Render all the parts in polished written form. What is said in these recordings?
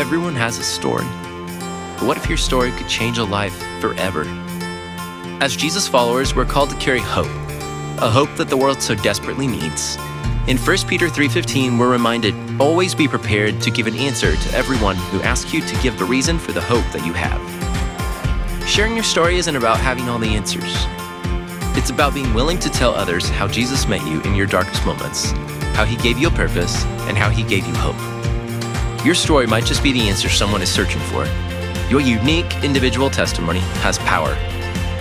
Everyone has a story. But what if your story could change a life forever? As Jesus followers, we're called to carry hope, a hope that the world so desperately needs. In 1 Peter 3:15, we're reminded, always be prepared to give an answer to everyone who asks you to give the reason for the hope that you have. Sharing your story isn't about having all the answers. It's about being willing to tell others how Jesus met you in your darkest moments, how he gave you a purpose, and how he gave you hope. Your story might just be the answer someone is searching for. Your unique individual testimony has power.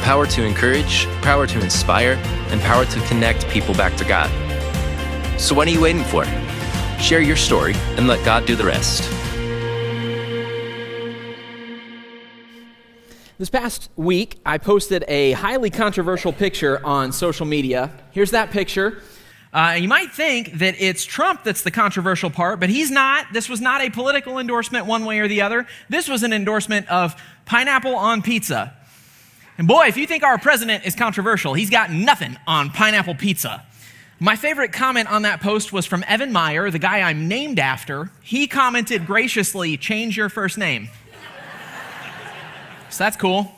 Power to encourage, power to inspire, and power to connect people back to God. So what are you waiting for? Share your story and let God do the rest. This past week, I posted a highly controversial picture on social media. Here's that picture. You might think that it's Trump that's the controversial part, but he's not. This was not a political endorsement one way or the other. This was an endorsement of pineapple on pizza. And boy, if you think our president is controversial, he's got nothing on pineapple pizza. My favorite comment on that post was from Evan Meyer, the guy I'm named after. He commented graciously, "Change your first name." So that's cool.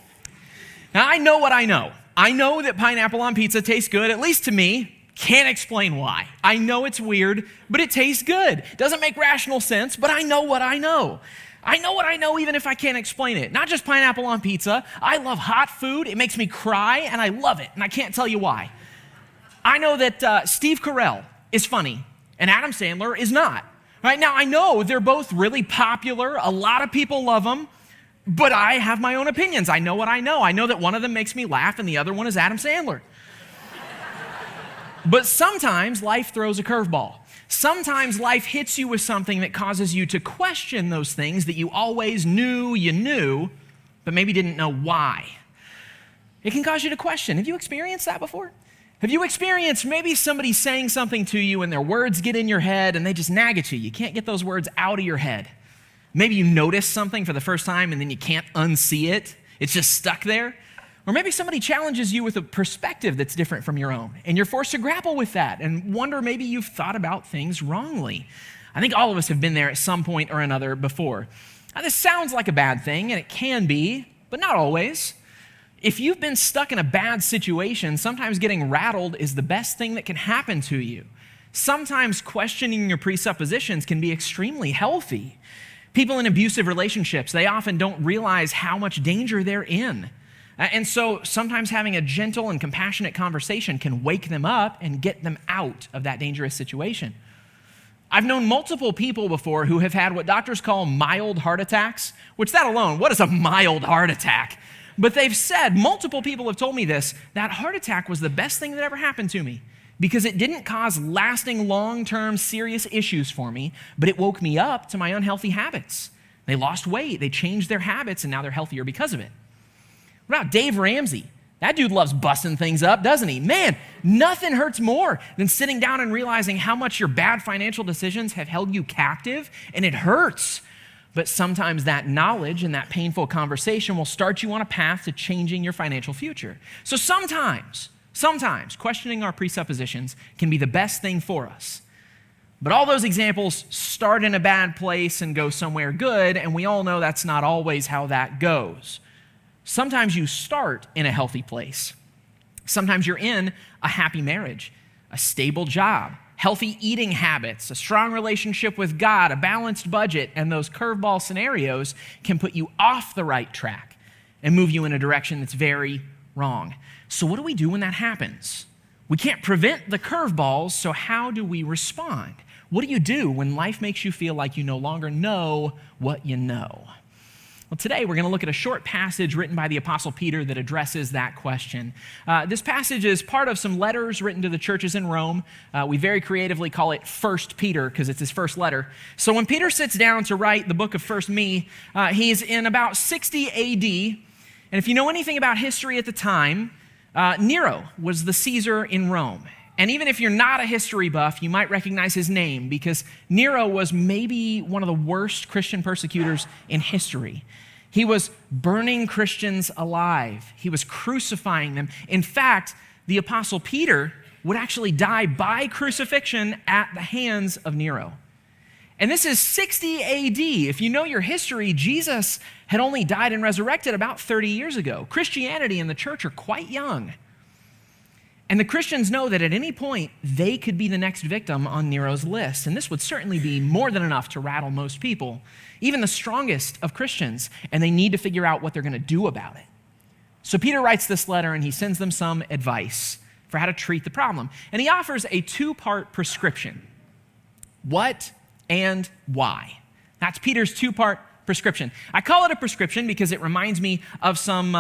Now, I know what I know. I know that pineapple on pizza tastes good, at least to me. Can't explain why. I know it's weird, but it tastes good. Doesn't make rational sense, but I know what I know. I know what I know even if I can't explain it. Not just pineapple on pizza. I love hot food. It makes me cry, and I love it, and I can't tell you why. I know that Steve Carell is funny, and Adam Sandler is not. Right now, I know they're both really popular. A lot of people love them, but I have my own opinions. I know what I know. I know that one of them makes me laugh, and the other one is Adam Sandler. But sometimes life throws a curveball. Sometimes life hits you with something that causes you to question those things that you always knew you knew, but maybe didn't know why. It can cause you to question. Have you experienced that before? Have you experienced maybe somebody saying something to you and their words get in your head and they just nag at you? You can't get those words out of your head. Maybe you notice something for the first time and then you can't unsee it. It's just stuck there. Or maybe somebody challenges you with a perspective that's different from your own, and you're forced to grapple with that and wonder maybe you've thought about things wrongly. I think all of us have been there at some point or another before. Now, this sounds like a bad thing, and it can be, but not always. If you've been stuck in a bad situation, sometimes getting rattled is the best thing that can happen to you. Sometimes questioning your presuppositions can be extremely healthy. People in abusive relationships, they often don't realize how much danger they're in. And so sometimes having a gentle and compassionate conversation can wake them up and get them out of that dangerous situation. I've known multiple people before who have had what doctors call mild heart attacks, which that alone, what is a mild heart attack? But they've said, multiple people have told me this, that heart attack was the best thing that ever happened to me because it didn't cause lasting, long-term, serious issues for me, but it woke me up to my unhealthy habits. They lost weight, they changed their habits, and now they're healthier because of it. What about Dave Ramsey? That dude loves busting things up, doesn't he? Man, nothing hurts more than sitting down and realizing how much your bad financial decisions have held you captive, and it hurts. But sometimes that knowledge and that painful conversation will start you on a path to changing your financial future. So sometimes questioning our presuppositions can be the best thing for us. But all those examples start in a bad place and go somewhere good, and we all know that's not always how that goes. Sometimes you start in a healthy place. Sometimes you're in a happy marriage, a stable job, healthy eating habits, a strong relationship with God, a balanced budget, and those curveball scenarios can put you off the right track and move you in a direction that's very wrong. So what do we do when that happens? We can't prevent the curveballs, so how do we respond? What do you do when life makes you feel like you no longer know what you know? Well, today we're going to look at a short passage written by the Apostle Peter that addresses that question. This passage is part of some letters written to the churches in Rome. We very creatively call it 1 Peter because it's his first letter. So when Peter sits down to write the book of 1 Me, he's in about 60 AD. And if you know anything about history at the time, Nero was the Caesar in Rome. And even if you're not a history buff, you might recognize his name because Nero was maybe one of the worst Christian persecutors in history. He was burning Christians alive. He was crucifying them. In fact, the Apostle Peter would actually die by crucifixion at the hands of Nero. And this is 60 AD. If you know your history, Jesus had only died and resurrected about 30 years ago. Christianity and the church are quite young. And the Christians know that at any point, they could be the next victim on Nero's list. And this would certainly be more than enough to rattle most people, even the strongest of Christians. And they need to figure out what they're going to do about it. So Peter writes this letter and he sends them some advice for how to treat the problem. And he offers a two-part prescription. What and why? That's Peter's two-part prescription. I call it a prescription because it reminds me of some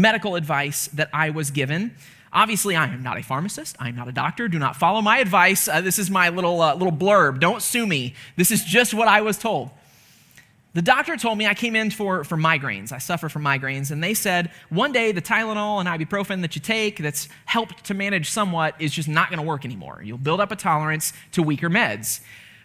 medical advice that I was given. Obviously, I am not a pharmacist. I am not a doctor. Do not follow my advice. This is my little blurb. Don't sue me. This is just what I was told. The doctor told me, I came in for migraines. I suffer from migraines. And they said, one day the Tylenol and ibuprofen that you take that's helped to manage somewhat is just not going to work anymore. You'll build up a tolerance to weaker meds.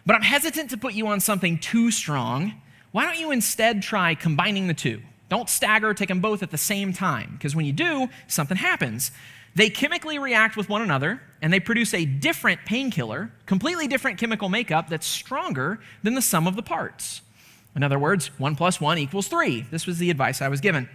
But I'm hesitant to put you on something too strong. Why don't you instead try combining the two? Don't stagger, take them both at the same time. Because when you do, something happens. They chemically react with one another, and they produce a different painkiller, completely different chemical makeup that's stronger than the sum of the parts. In other words, 1 + 1 = 3. This was the advice I was given.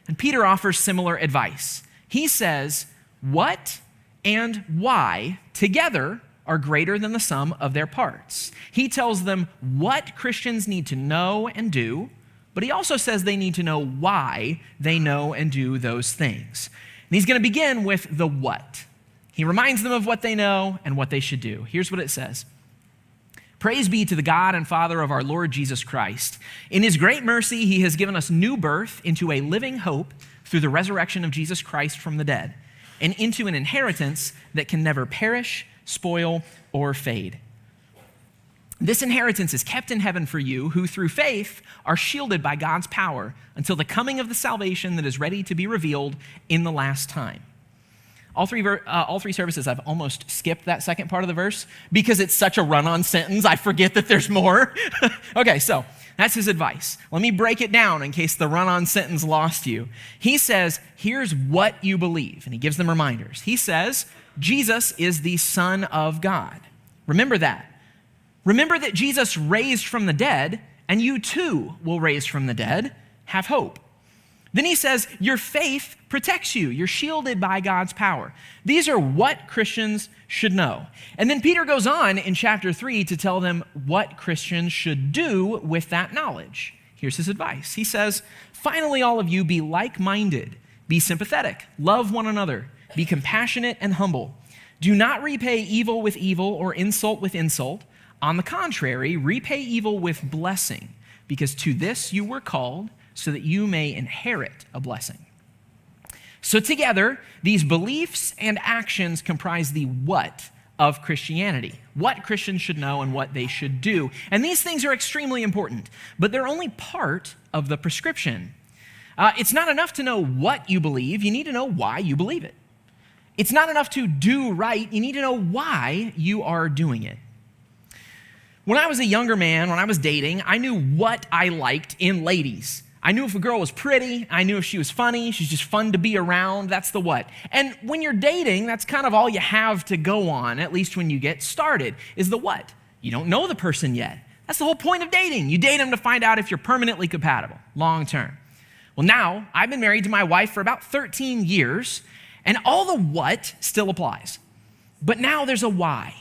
And Peter offers similar advice. He says, what and why together are greater than the sum of their parts. He tells them what Christians need to know and do, but he also says they need to know why they know and do those things. And he's going to begin with the what. He reminds them of what they know and what they should do. Here's what it says. Praise be to the God and Father of our Lord Jesus Christ. In his great mercy, he has given us new birth into a living hope through the resurrection of Jesus Christ from the dead, and into an inheritance that can never perish, spoil, or fade. This inheritance is kept in heaven for you, who through faith are shielded by God's power until the coming of the salvation that is ready to be revealed in the last time. All three services, I've almost skipped that second part of the verse because it's such a run-on sentence, I forget that there's more. Okay, so that's his advice. Let me break it down in case the run-on sentence lost you. He says, here's what you believe, and he gives them reminders. He says, Jesus is the Son of God. Remember that. Remember that Jesus raised from the dead, and you too will raise from the dead. Have hope. Then he says, your faith protects you. You're shielded by God's power. These are what Christians should know. And then Peter goes on in chapter 3 to tell them what Christians should do with that knowledge. Here's his advice. He says, finally, all of you be like-minded, be sympathetic, love one another, be compassionate and humble. Do not repay evil with evil or insult with insult. On the contrary, repay evil with blessing, because to this you were called, so that you may inherit a blessing. So together, these beliefs and actions comprise the what of Christianity, what Christians should know and what they should do. And these things are extremely important, but they're only part of the prescription. It's not enough to know what you believe, you need to know why you believe it. It's not enough to do right, you need to know why you are doing it. When I was a younger man, when I was dating, I knew what I liked in ladies. I knew if a girl was pretty, I knew if she was funny, she's just fun to be around, that's the what. And when you're dating, that's kind of all you have to go on, at least when you get started, is the what. You don't know the person yet. That's the whole point of dating. You date them to find out if you're permanently compatible, long term. Well, now, I've been married to my wife for about 13 years, and all the what still applies. But now there's a why.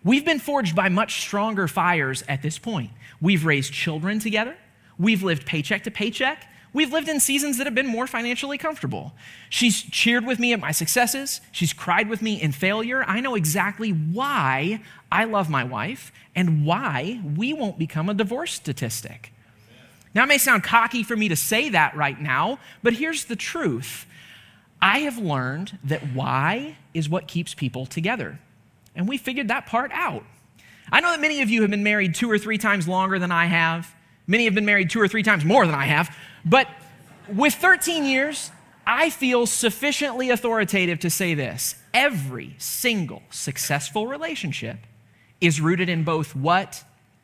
We've been forged by much stronger fires at this point. We've raised children together. We've lived paycheck to paycheck. We've lived in seasons that have been more financially comfortable. She's cheered with me at my successes. She's cried with me in failure. I know exactly why I love my wife and why we won't become a divorce statistic. Now, it may sound cocky for me to say that right now, but here's the truth. I have learned that why is what keeps people together. And we figured that part out. I know that many of you have been married 2 or 3 times longer than I have. Many have been married 2 or 3 times more than I have. But with 13 years, I feel sufficiently authoritative to say this. Every single successful relationship is rooted in both what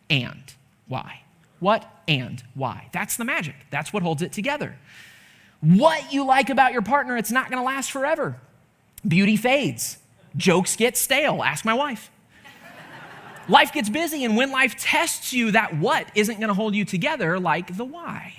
and why. What and why. That's the magic. That's what holds it together. What you like about your partner, it's not going to last forever. Beauty fades. Jokes get stale. Ask my wife. Life gets busy, and when life tests you, that what isn't going to hold you together like the why.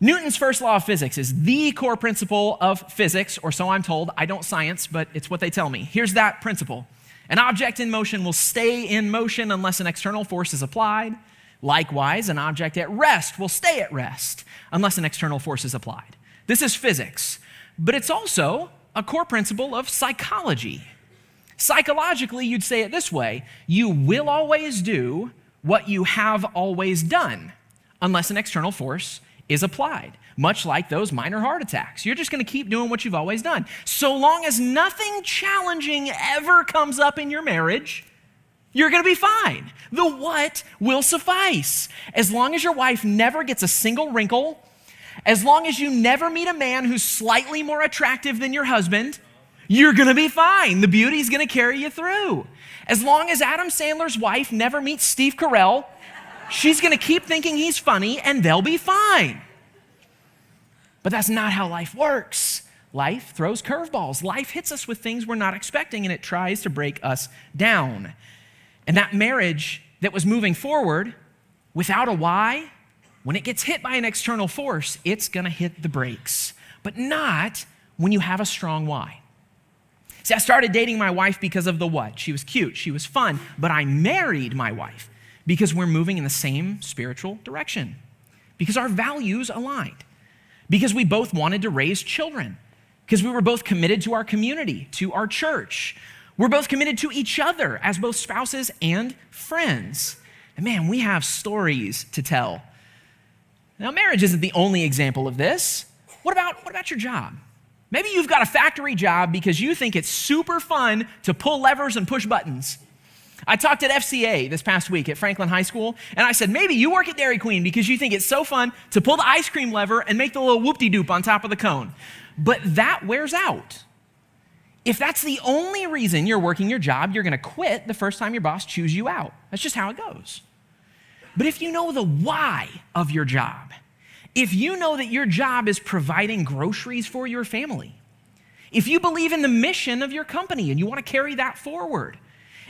Newton's first law of physics is the core principle of physics, or so I'm told. I don't science, but it's what they tell me. Here's that principle. An object in motion will stay in motion unless an external force is applied. Likewise, an object at rest will stay at rest unless an external force is applied. This is physics, but it's also a core principle of psychology. Psychologically, you'd say it this way: you will always do what you have always done unless an external force is applied, much like those minor heart attacks. You're just going to keep doing what you've always done. So long as nothing challenging ever comes up in your marriage, you're going to be fine. The what will suffice. As long as your wife never gets a single wrinkle, as long as you never meet a man who's slightly more attractive than your husband, you're going to be fine. The beauty's going to carry you through. As long as Adam Sandler's wife never meets Steve Carell, she's going to keep thinking he's funny and they'll be fine. But that's not how life works. Life throws curveballs. Life hits us with things we're not expecting, and it tries to break us down. And that marriage that was moving forward without a why, when it gets hit by an external force, it's going to hit the brakes, but not when you have a strong why. See, I started dating my wife because of the what. She was cute, she was fun, but I married my wife because we're moving in the same spiritual direction, because our values aligned, because we both wanted to raise children, because we were both committed to our community, to our church. We're both committed to each other as both spouses and friends. And man, we have stories to tell. Now, marriage isn't the only example of this. What about your job? Maybe you've got a factory job because you think it's super fun to pull levers and push buttons. I talked at FCA this past week at Franklin High School, and I said, maybe you work at Dairy Queen because you think it's so fun to pull the ice cream lever and make the little whoop-de-doop on top of the cone. But that wears out. If that's the only reason you're working your job, you're going to quit the first time your boss chews you out. That's just how it goes. But if you know the why of your job, if you know that your job is providing groceries for your family, if you believe in the mission of your company and you want to carry that forward,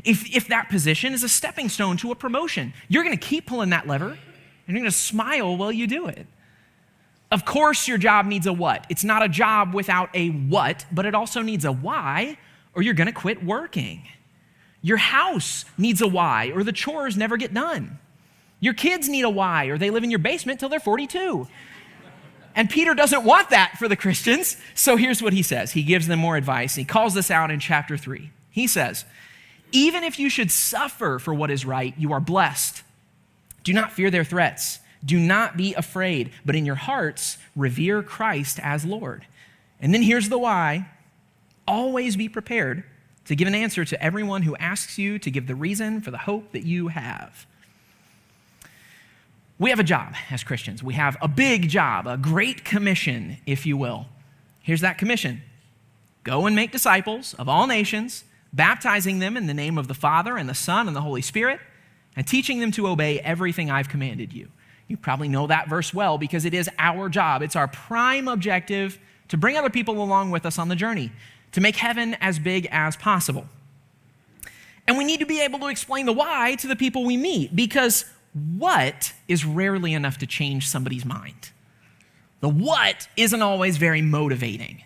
if that position is a stepping stone to a promotion, you're going to keep pulling that lever and you're going to smile while you do it. Of course, your job needs a what. It's not a job without a what, but it also needs a why, or you're going to quit working. Your house needs a why, or the chores never get done. Your kids need a why, or they live in your basement till they're 42. And Peter doesn't want that for the Christians, so here's what he says. He gives them more advice. He calls this out in chapter 3. He says, even if you should suffer for what is right, you are blessed. Do not fear their threats. Do not be afraid, but in your hearts, revere Christ as Lord. And then here's the why. Always be prepared to give an answer to everyone who asks you to give the reason for the hope that you have. We have a job as Christians. We have a big job, a great commission, if you will. Here's that commission. Go and make disciples of all nations, baptizing them in the name of the Father and the Son and the Holy Spirit, and teaching them to obey everything I've commanded you. You probably know that verse well because it is our job. It's our prime objective to bring other people along with us on the journey, to make heaven as big as possible. And we need to be able to explain the why to the people we meet, because what is rarely enough to change somebody's mind. The what isn't always very motivating.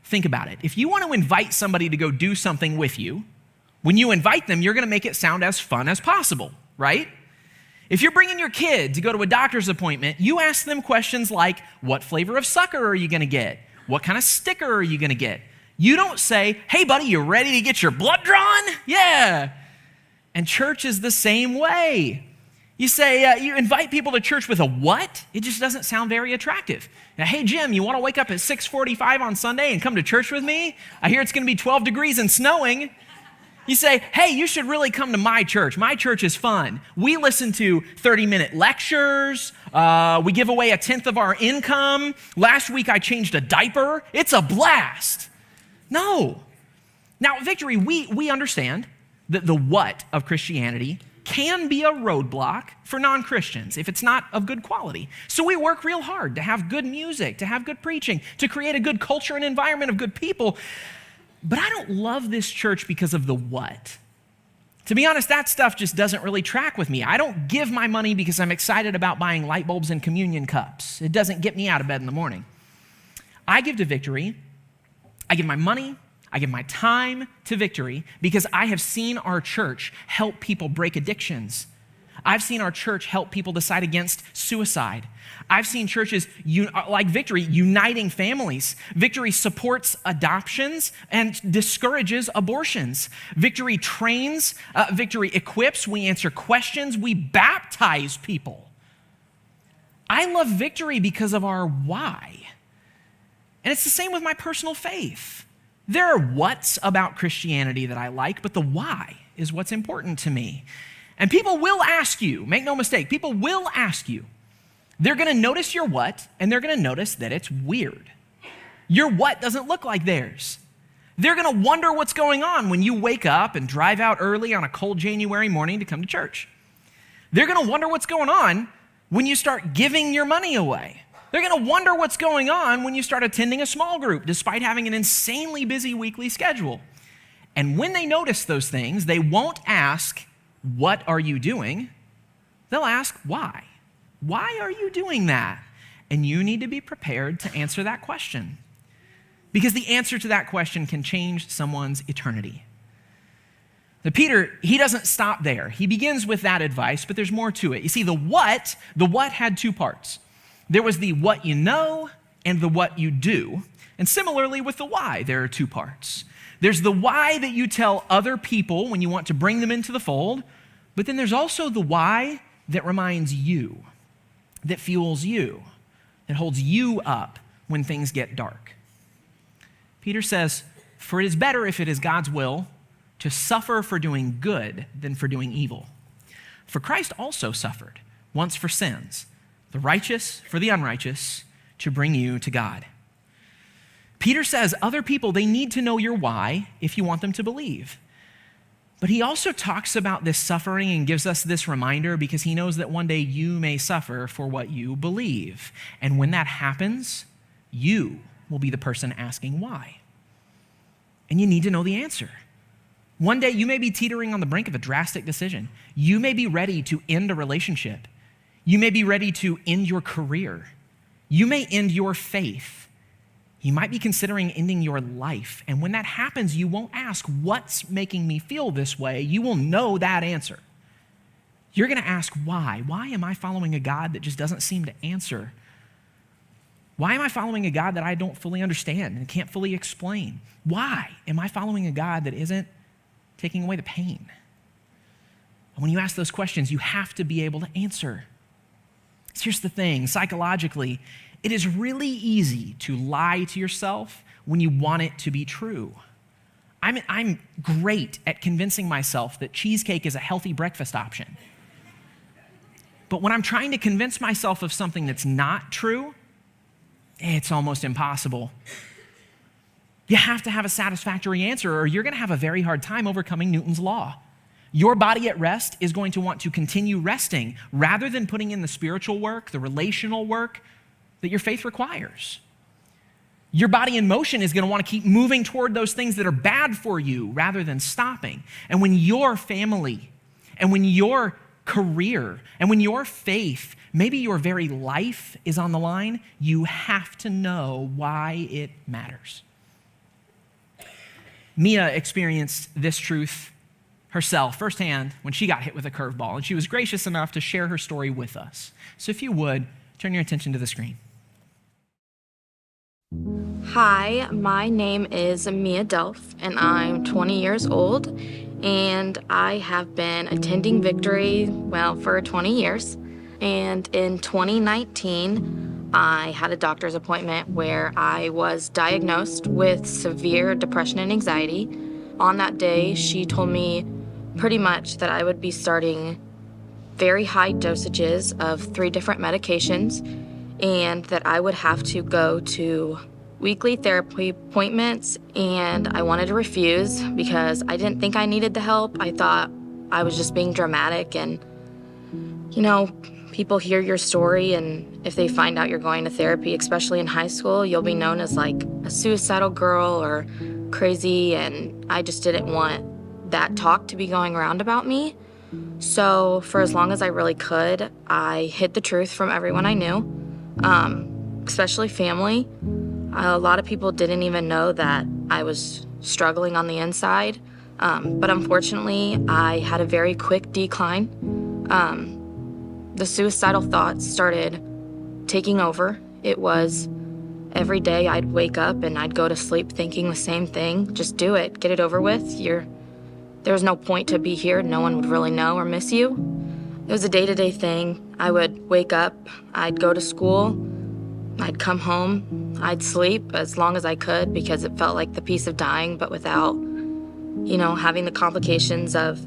Think about it. If you want to invite somebody to go do something with you, when you invite them, you're going to make it sound as fun as possible, right? If you're bringing your kid to go to a doctor's appointment, you ask them questions like, what flavor of sucker are you going to get? What kind of sticker are you going to get? You don't say, hey, buddy, you ready to get your blood drawn? Yeah. And church is the same way. You say, you invite people to church with a what? It just doesn't sound very attractive. Now, hey, Jim, you want to wake up at 6:45 on Sunday and come to church with me? I hear it's going to be 12 degrees and snowing. You say, hey, you should really come to my church. My church is fun. We listen to 30-minute lectures. We give away 1/10 of our income. Last week, I changed a diaper. It's a blast. No. Now, Victory, we understand that the what of Christianity can be a roadblock for non-Christians if it's not of good quality. So we work real hard to have good music, to have good preaching, to create a good culture and environment of good people. But I don't love this church because of the what. To be honest, that stuff just doesn't really track with me. I don't give my money because I'm excited about buying light bulbs and communion cups. It doesn't get me out of bed in the morning. I give to Victory. I give my money, I give my time to Victory because I have seen our church help people break addictions. I've seen our church help people decide against suicide. I've seen churches like Victory uniting families. Victory supports adoptions and discourages abortions. Victory trains, Victory equips, we answer questions, we baptize people. I love Victory because of our why. And it's the same with my personal faith. There are what's about Christianity that I like, but the why is what's important to me. And people will ask you, make no mistake, people will ask you. They're gonna notice your what, and they're gonna notice that it's weird. Your what doesn't look like theirs. They're gonna wonder what's going on when you wake up and drive out early on a cold January morning to come to church. They're gonna wonder what's going on when you start giving your money away. They're going to wonder what's going on when you start attending a small group, despite having an insanely busy weekly schedule. And when they notice those things, they won't ask, "What are you doing?" They'll ask, "Why? Why are you doing that?" And you need to be prepared to answer that question. Because the answer to that question can change someone's eternity. Now, Peter, he doesn't stop there. He begins with that advice, but there's more to it. You see, the what had two parts. There was the what you know and the what you do. And similarly with the why, there are two parts. There's the why that you tell other people when you want to bring them into the fold, but then there's also the why that reminds you, that fuels you, that holds you up when things get dark. Peter says, "For it is better if it is God's will to suffer for doing good than for doing evil. For Christ also suffered once for sins, the righteous for the unrighteous, to bring you to God." Peter says other people, they need to know your why if you want them to believe. But he also talks about this suffering and gives us this reminder because he knows that one day you may suffer for what you believe. And when that happens, you will be the person asking why. And you need to know the answer. One day you may be teetering on the brink of a drastic decision. You may be ready to end a relationship. You may be ready to end your career. You may end your faith. You might be considering ending your life. And when that happens, you won't ask, "What's making me feel this way?" You will know that answer. You're going to ask, why? Why am I following a God that just doesn't seem to answer? Why am I following a God that I don't fully understand and can't fully explain? Why am I following a God that isn't taking away the pain? And when you ask those questions, you have to be able to answer. So here's the thing, psychologically, it is really easy to lie to yourself when you want it to be true. I'm great at convincing myself that cheesecake is a healthy breakfast option. But when I'm trying to convince myself of something that's not true, it's almost impossible. You have to have a satisfactory answer or you're going to have a very hard time overcoming Newton's law. Your body at rest is going to want to continue resting rather than putting in the spiritual work, the relational work that your faith requires. Your body in motion is going to want to keep moving toward those things that are bad for you rather than stopping. And when your family and when your career and when your faith, maybe your very life is on the line, you have to know why it matters. Mia experienced this truth herself firsthand when she got hit with a curveball, and she was gracious enough to share her story with us. So if you would, turn your attention to the screen. Hi, my name is Mia Delph, and I'm 20 years old, and I have been attending Victory, for 20 years. And in 2019, I had a doctor's appointment where I was diagnosed with severe depression and anxiety. On that day, she told me pretty much that I would be starting very high dosages of 3 different medications and that I would have to go to weekly therapy appointments, and I wanted to refuse because I didn't think I needed the help. I thought I was just being dramatic, and people hear your story, and if they find out you're going to therapy, especially in high school, you'll be known as like a suicidal girl or crazy, and I just didn't want that talk to be going around about me. So for as long as I really could, I hid the truth from everyone I knew, especially family. A lot of people didn't even know that I was struggling on the inside, but unfortunately, I had a very quick decline. The suicidal thoughts started taking over. It was every day I'd wake up and I'd go to sleep thinking the same thing. Just do it, get it over with. There's no point to be here. No one would really know or miss you. It was a day-to-day thing. I would wake up, I'd go to school, I'd come home, I'd sleep as long as I could because it felt like the peace of dying, but without, having the complications of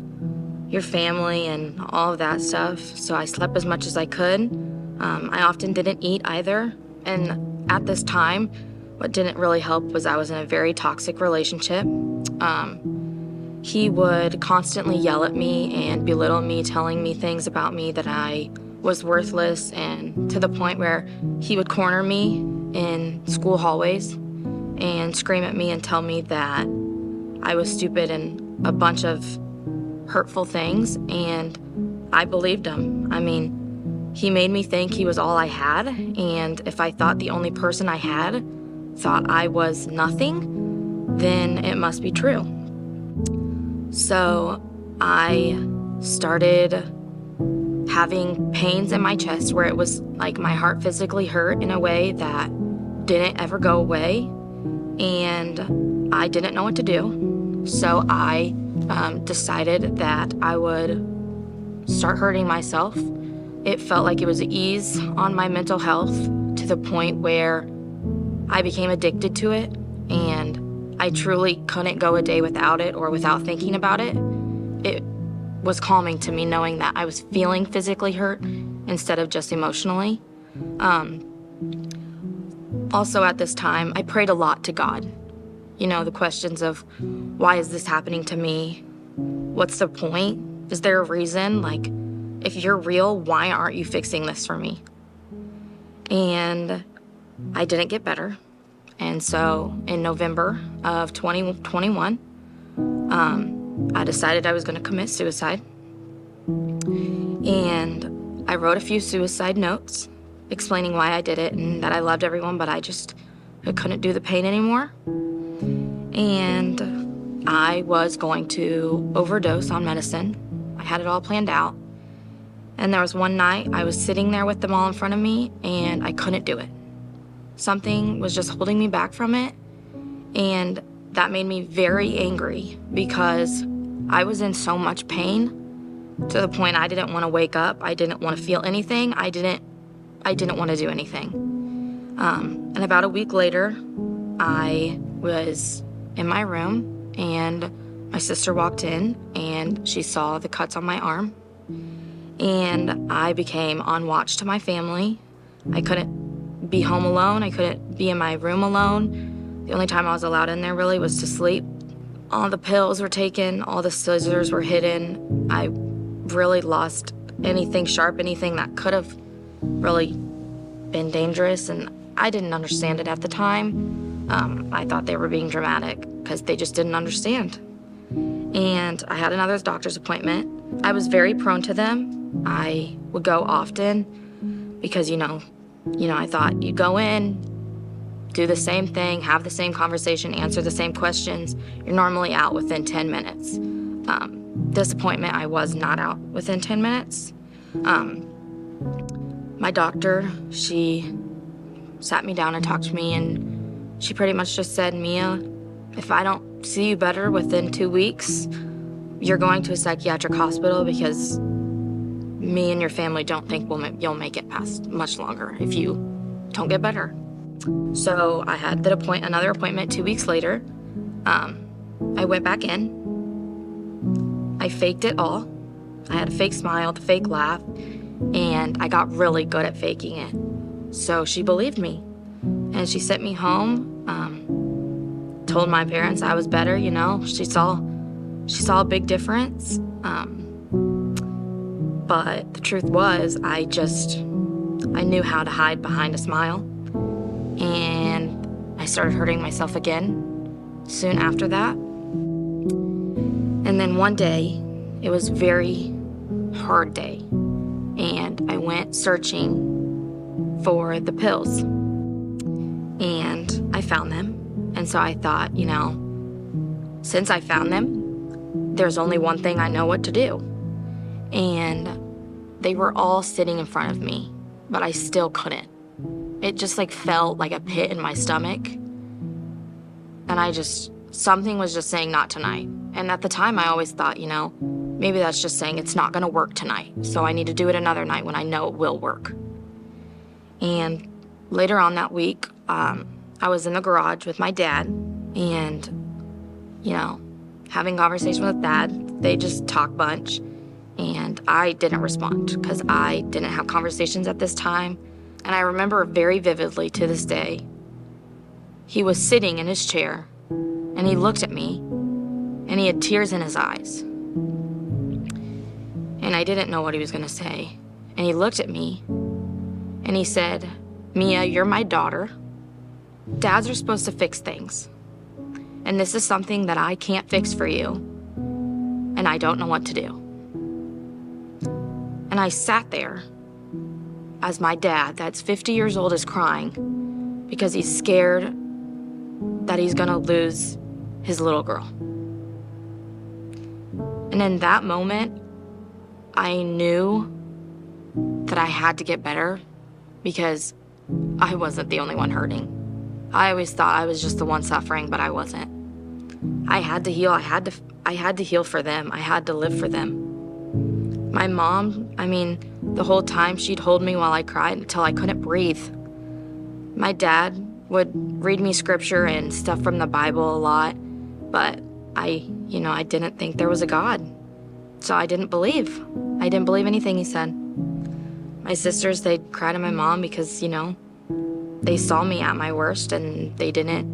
your family and all of that stuff. So I slept as much as I could. I often didn't eat either. And at this time, what didn't really help was I was in a very toxic relationship. He would constantly yell at me and belittle me, telling me things about me that I was worthless, and to the point where he would corner me in school hallways and scream at me and tell me that I was stupid and a bunch of hurtful things, and I believed him. I mean, he made me think he was all I had, and if I thought the only person I had thought I was nothing, then it must be true. So I started having pains in my chest where it was like my heart physically hurt in a way that didn't ever go away, and I didn't know what to do. So I decided that I would start hurting myself. It felt like it was an ease on my mental health to the point where I became addicted to it, and I truly couldn't go a day without it or without thinking about it. It was calming to me knowing that I was feeling physically hurt instead of just emotionally. Also at this time, I prayed a lot to God. The questions of, why is this happening to me? What's the point? Is there a reason? Like, if you're real, why aren't you fixing this for me? And I didn't get better. And so in November of 2021, I decided I was going to commit suicide. And I wrote a few suicide notes explaining why I did it and that I loved everyone, but I couldn't do the pain anymore. And I was going to overdose on medicine. I had it all planned out. And there was one night I was sitting there with them all in front of me and I couldn't do it. Something was just holding me back from it, and that made me very angry because I was in so much pain to the point I didn't want to wake up. I didn't want to feel anything. I didn't want to do anything. And about a week later, I was in my room and my sister walked in and she saw the cuts on my arm, and I became on watch to my family. I couldn't be home alone. I couldn't be in my room alone. The only time I was allowed in there really was to sleep. All the pills were taken, all the scissors were hidden. I really lost anything sharp, anything that could have really been dangerous, and I didn't understand it at the time. I thought they were being dramatic because they just didn't understand. And I had another doctor's appointment. I was very prone to them. I would go often because, I thought you'd go in, do the same thing, have the same conversation, answer the same questions. You're normally out within 10 minutes. This appointment, I was not out within 10 minutes. My doctor, she sat me down and talked to me, and she pretty much just said, Mia, if I don't see you better within 2 weeks, you're going to a psychiatric hospital because me and your family don't think you'll make it past much longer if you don't get better. So I had another appointment 2 weeks later. I went back in. I faked it all. I had a fake smile, the fake laugh, and I got really good at faking it. So she believed me, and she sent me home, told my parents I was better, She saw a big difference. But the truth was, I knew how to hide behind a smile. And I started hurting myself again soon after that. And then one day, it was a very hard day, and I went searching for the pills, and I found them. And so I thought, since I found them, there's only one thing I know what to do. And they were all sitting in front of me, but I still couldn't. It just felt like a pit in my stomach. And something was just saying not tonight. And at the time I always thought, maybe that's just saying it's not gonna work tonight. So I need to do it another night when I know it will work. And later on that week, I was in the garage with my dad and, having conversation with Dad. They just talk bunch. And I didn't respond because I didn't have conversations at this time. And I remember very vividly to this day, he was sitting in his chair and he looked at me and he had tears in his eyes. And I didn't know what he was gonna say. And he looked at me and he said, "Mia, you're my daughter. Dads are supposed to fix things. And this is something that I can't fix for you. And I don't know what to do." And I sat there as my dad, that's 50 years old, is crying because he's scared that he's gonna lose his little girl. And in that moment, I knew that I had to get better because I wasn't the only one hurting. I always thought I was just the one suffering, but I wasn't. I had to heal. I had to heal for them. I had to live for them. My mom, the whole time she'd hold me while I cried until I couldn't breathe. My dad would read me scripture and stuff from the Bible a lot, but I didn't think there was a God. So I didn't believe. I didn't believe anything he said. My sisters, they'd cry to my mom because, they saw me at my worst and they didn't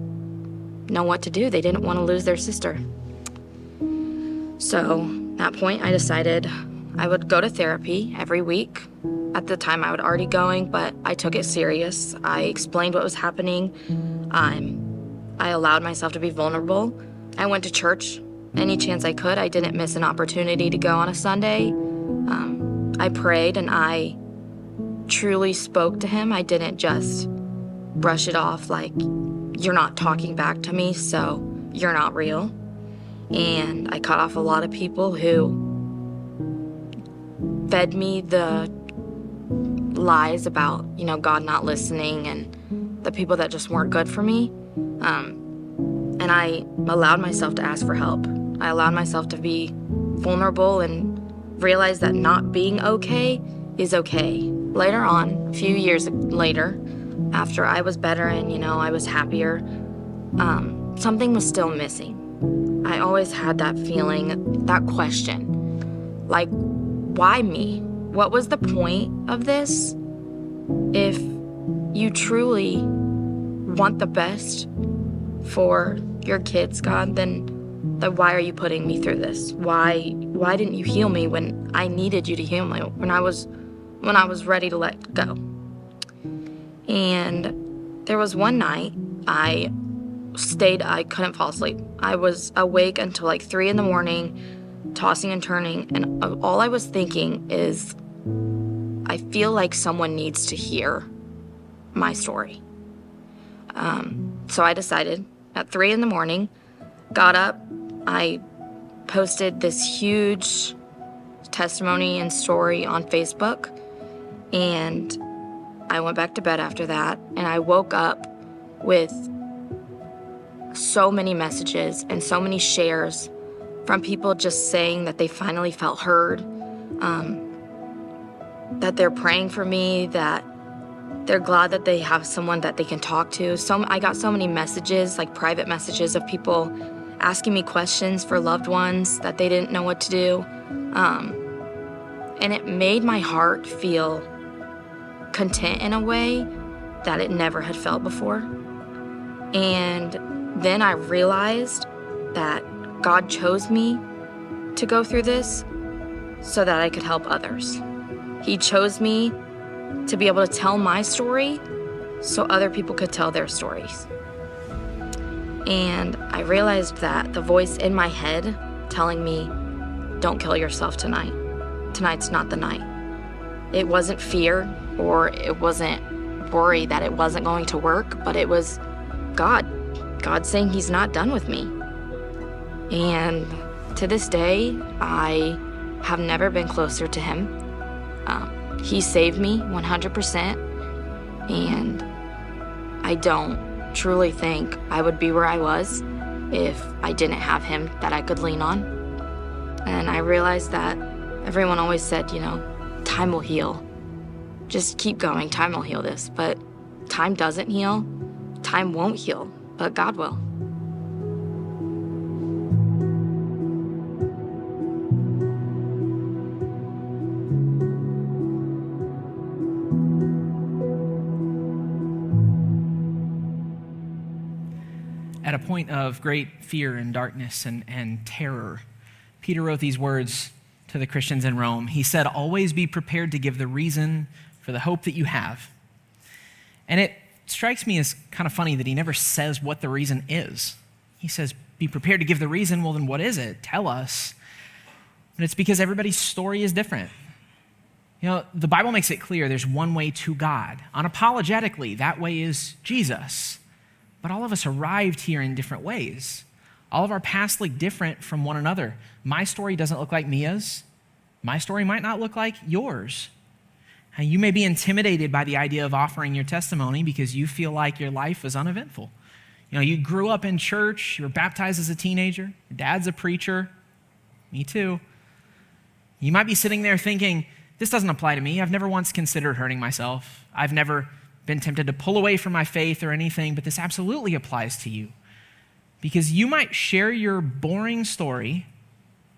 know what to do. They didn't want to lose their sister. So at that point, I decided I would go to therapy every week. At the time, I was already going, but I took it serious. I explained what was happening. I allowed myself to be vulnerable. I went to church any chance I could. I didn't miss an opportunity to go on a Sunday. I prayed and I truly spoke to him. I didn't just brush it off like, "You're not talking back to me, so you're not real." And I cut off a lot of people who fed me the lies about, God not listening and the people that just weren't good for me. And I allowed myself to ask for help. I allowed myself to be vulnerable and realize that not being okay is okay. Later on, a few years later, after I was better and, I was happier, something was still missing. I always had that feeling, that question, like, why me? What was the point of this? If you truly want the best for your kids, God, then why are you putting me through this? Why didn't you heal me when I needed you to heal me, when I was ready to let go? And there was one night I couldn't fall asleep. I was awake until 3 a.m, tossing and turning, and all I was thinking is, I feel like someone needs to hear my story. So I decided at 3 a.m, got up, I posted this huge testimony and story on Facebook, and I went back to bed after that, and I woke up with so many messages and so many shares from people just saying that they finally felt heard, that they're praying for me, that they're glad that they have someone that they can talk to. I got so many messages, private messages of people asking me questions for loved ones that they didn't know what to do. And it made my heart feel content in a way that it never had felt before. And then I realized that God chose me to go through this so that I could help others. He chose me to be able to tell my story so other people could tell their stories. And I realized that the voice in my head telling me, don't kill yourself tonight. Tonight's not the night. It wasn't fear, or it wasn't worry that it wasn't going to work, but it was God. God saying he's not done with me. And to this day, I have never been closer to him. He saved me 100%, and I don't truly think I would be where I was if I didn't have him that I could lean on. And I realized that everyone always said, time will heal. Just keep going, time will heal this. But time doesn't heal, time won't heal, but God will. At a point of great fear and darkness and terror, Peter wrote these words to the Christians in Rome. He said, always be prepared to give the reason for the hope that you have. And it strikes me as kind of funny that he never says what the reason is. He says, be prepared to give the reason. Well, then what is it? Tell us. And it's because everybody's story is different. The Bible makes it clear there's one way to God. Unapologetically, that way is Jesus. But all of us arrived here in different ways. All of our paths look different from one another. My story doesn't look like Mia's. My story might not look like yours. And you may be intimidated by the idea of offering your testimony because you feel like your life was uneventful. You grew up in church, you were baptized as a teenager, your dad's a preacher, me too. You might be sitting there thinking, this doesn't apply to me. I've never once considered hurting myself. I've never been tempted to pull away from my faith or anything, but this absolutely applies to you. Because you might share your boring story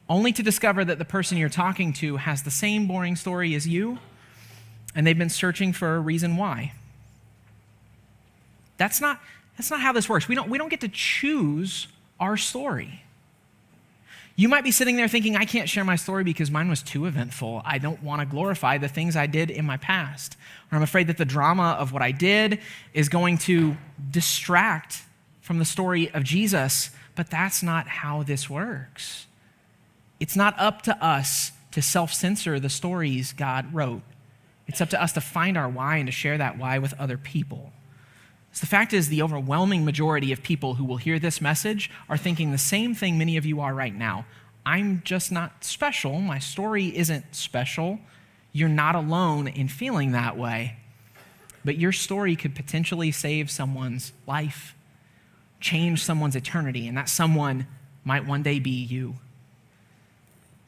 only to discover that the person you're talking to has the same boring story as you, and they've been searching for a reason why. That's not how this works. We don't get to choose our story. You might be sitting there thinking, I can't share my story because mine was too eventful. I don't want to glorify the things I did in my past. Or I'm afraid that the drama of what I did is going to distract from the story of Jesus. But that's not how this works. It's not up to us to self-censor the stories God wrote. It's up to us to find our why and to share that why with other people. So the fact is, the overwhelming majority of people who will hear this message are thinking the same thing many of you are right now. I'm just not special. My story isn't special. You're not alone in feeling that way. But your story could potentially save someone's life, change someone's eternity, and that someone might one day be you.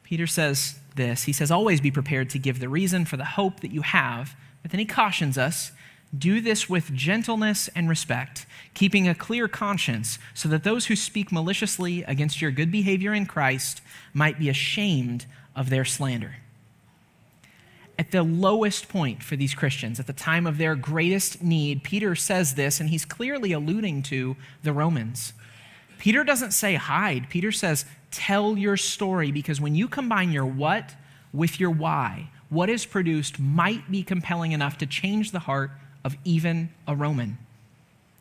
Peter says this. He says, always be prepared to give the reason for the hope that you have. But then he cautions us, do this with gentleness and respect, keeping a clear conscience, so that those who speak maliciously against your good behavior in Christ might be ashamed of their slander. At the lowest point for these Christians, at the time of their greatest need, Peter says this, and he's clearly alluding to the Romans. Peter doesn't say hide. Peter says tell your story, because when you combine your what with your why, what is produced might be compelling enough to change the heart of even a Roman.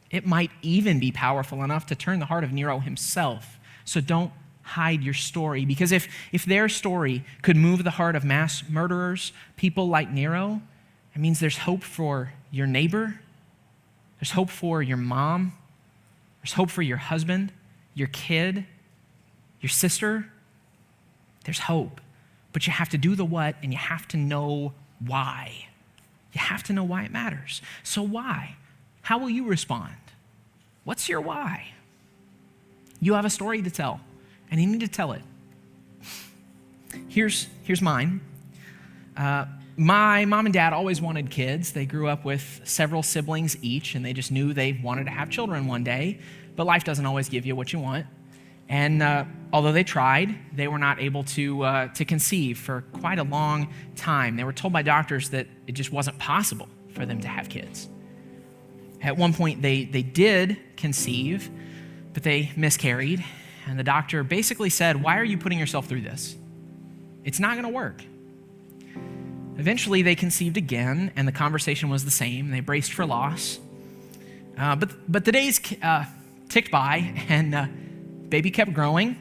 It might even be powerful enough to turn the heart of Nero himself. So don't hide your story, because if their story could move the heart of mass murderers, people like Nero, it means there's hope for your neighbor, there's hope for your mom, there's hope for your husband, your kid, your sister. There's hope, but you have to do the what, and you have to know why. You have to know why it matters. So why? How will you respond? What's your why? You have a story to tell, and you need to tell it. Here's mine. My mom and dad always wanted kids. They grew up with several siblings each, and they just knew they wanted to have children one day, but life doesn't always give you what you want. And although they tried, they were not able to conceive for quite a long time. They were told by doctors that it just wasn't possible for them to have kids. At one point, they did conceive, but they miscarried. And the doctor basically said, why are you putting yourself through this? It's not going to work. Eventually, they conceived again, and the conversation was the same. They braced for loss. But the days ticked by, and baby kept growing,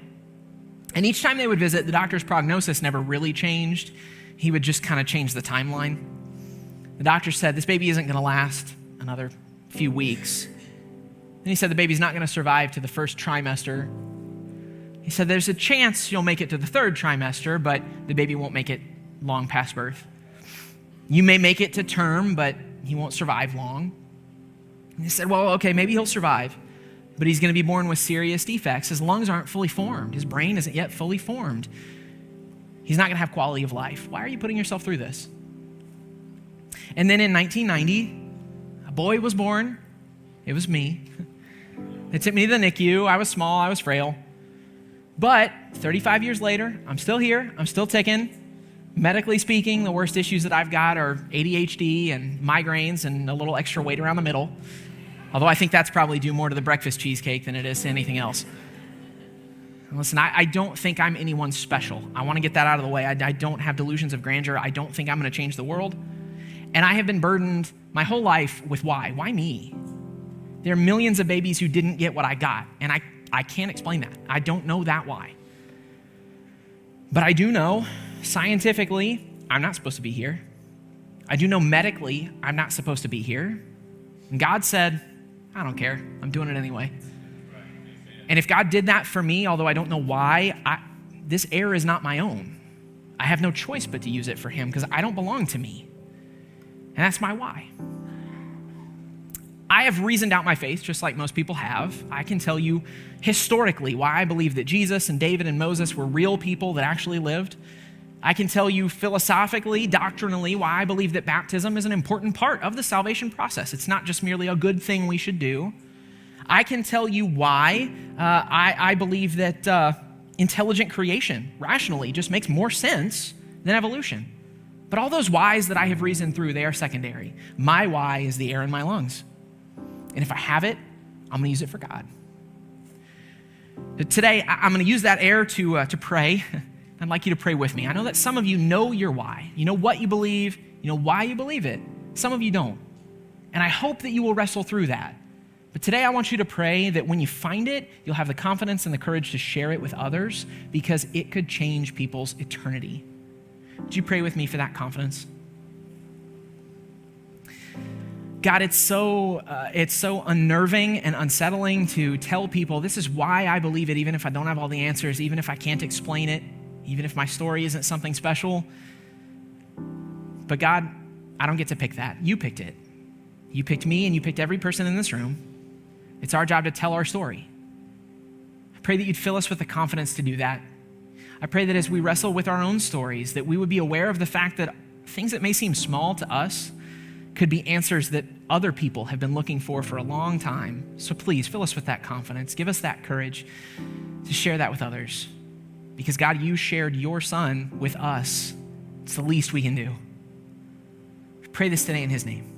And each time they would visit, the doctor's prognosis never really changed. He would just kind of change the timeline. The doctor said, this baby isn't going to last another few weeks. Then he said the baby's not going to survive to the first trimester. He said there's a chance you'll make it to the third trimester, but the baby won't make it long past birth. You may make it to term, but he won't survive long. And he said, well, okay, maybe he'll survive, but he's going to be born with serious defects. His lungs aren't fully formed. His brain isn't yet fully formed. He's not going to have quality of life. Why are you putting yourself through this? And then in 1990, a boy was born. It was me. They took me to the NICU. I was small. I was frail. But 35 years later, I'm still here. I'm still ticking. Medically speaking, the worst issues that I've got are ADHD and migraines and a little extra weight around the middle. Although I think that's probably due more to the breakfast cheesecake than it is to anything else. Listen, I don't think I'm anyone special. I want to get that out of the way. I don't have delusions of grandeur. I don't think I'm going to change the world. And I have been burdened my whole life with why. Why me? There are millions of babies who didn't get what I got, and I can't explain that. I don't know that why. But I do know, scientifically, I'm not supposed to be here. I do know medically, I'm not supposed to be here. And God said, I don't care. I'm doing it anyway. And if God did that for me, although I don't know why, this air is not my own. I have no choice but to use it for him because I don't belong to me. And that's my why. I have reasoned out my faith just like most people have. I can tell you historically why I believe that Jesus and David and Moses were real people that actually lived. I can tell you philosophically, doctrinally, why I believe that baptism is an important part of the salvation process. It's not just merely a good thing we should do. I can tell you why I believe that intelligent creation, rationally, just makes more sense than evolution. But all those whys that I have reasoned through, they are secondary. My why is the air in my lungs. And if I have it, I'm going to use it for God. Today, I'm going to use that air to pray. I'd like you to pray with me. I know that some of you know your why. You know what you believe. You know why you believe it. Some of you don't. And I hope that you will wrestle through that. But today I want you to pray that when you find it, you'll have the confidence and the courage to share it with others because it could change people's eternity. Would you pray with me for that confidence? God, it's so unnerving and unsettling to tell people this is why I believe it, even if I don't have all the answers, even if I can't explain it, even if my story isn't something special. But God, I don't get to pick that. You picked it. You picked me and you picked every person in this room. It's our job to tell our story. I pray that you'd fill us with the confidence to do that. I pray that as we wrestle with our own stories, that we would be aware of the fact that things that may seem small to us could be answers that other people have been looking for a long time. So please fill us with that confidence. Give us that courage to share that with others. Because God, you shared your son with us. It's the least we can do. I pray this today in his name.